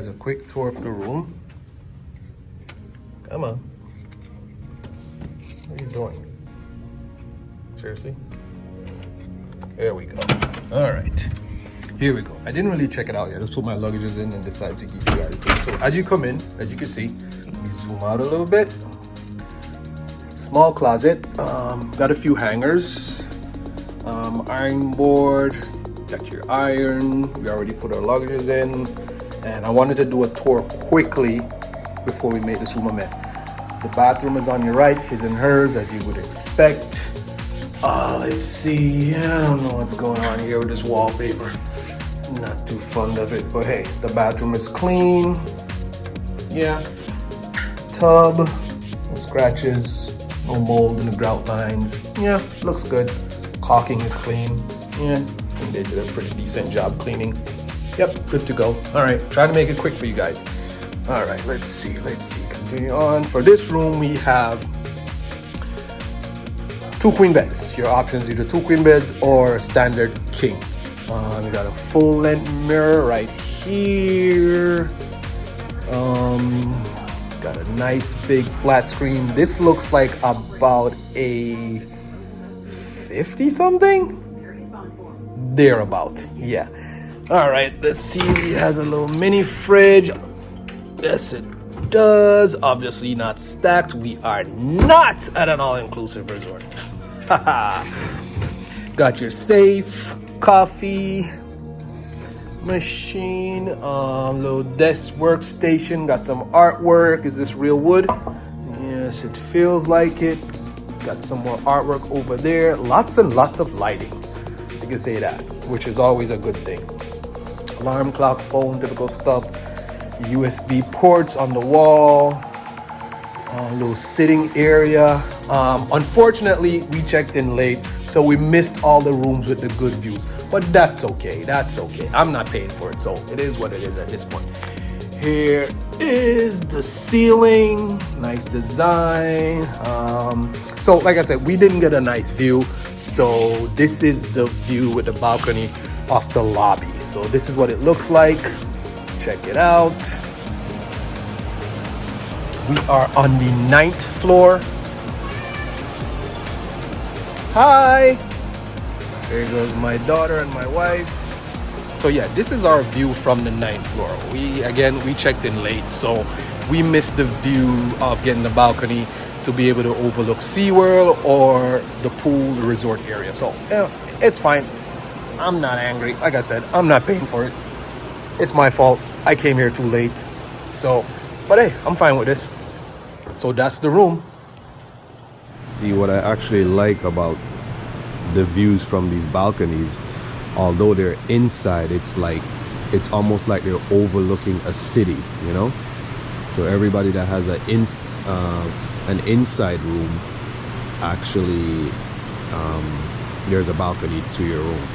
guys a quick tour of the room. Come on. What are you doing? Seriously? There we go. All right. Here we go. I didn't really check it out yet. Just put my luggages in and decided to keep you guys there. So as you come in, as you can see, we zoom out a little bit. Small closet. Got a few hangers. Iron board. Got your iron. We already put our luggages in. And I wanted to do a tour quickly before we made this room a mess. The bathroom is on your right, his and hers, as you would expect. Let's see. I don't know what's going on here with this wallpaper. Not too fond of it, but hey, the bathroom is clean. Yeah. Tub, no scratches, no mold in the grout lines. Yeah, looks good. Caulking is clean. Yeah, I think they did a pretty decent job cleaning. Yep, good to go. All right, try to make it quick for you guys. All right, let's see. Continue on. For this room, we have 2 queen beds. Your options either 2 queen beds or standard king. We got a full length mirror right here. Got a nice big flat screen. This looks like about a 50 something. Thereabout, yeah. All right, let's see. It has a little mini fridge. Yes, it does. Obviously not stacked. We are not at an all-inclusive resort. Got your safe, coffee machine, little desk workstation. Got some artwork. Is this real wood? Yes, it feels like it. Got some more artwork over there. Lots and lots of lighting. You can say that, which is always a good thing. Alarm clock, phone, typical stuff. USB ports on the wall. Little sitting area. Unfortunately, we checked in late, so we missed all the rooms with the good views. But that's okay. That's okay. I'm not paying for it, so it is what it is at this point. Here is the ceiling. Nice design. So like I said, we didn't get a nice view, so this is the view with the balcony off the lobby. So this is what it looks like. Check it out. We are on the 9th floor. Hi. There goes my daughter and my wife. So yeah, this is our view from the 9th floor. We checked in late, so we missed the view of getting the balcony to be able to overlook SeaWorld or the pool, the resort area. So yeah, it's fine. I'm not angry. Like I said, I'm not paying for it. It's my fault. I came here too late. So, but hey, I'm fine with this. So that's the room. See, what I actually like about the views from these balconies, although they're inside, it's almost like they're overlooking a city, you know? So everybody that has an inside room, actually, there's a balcony to your room.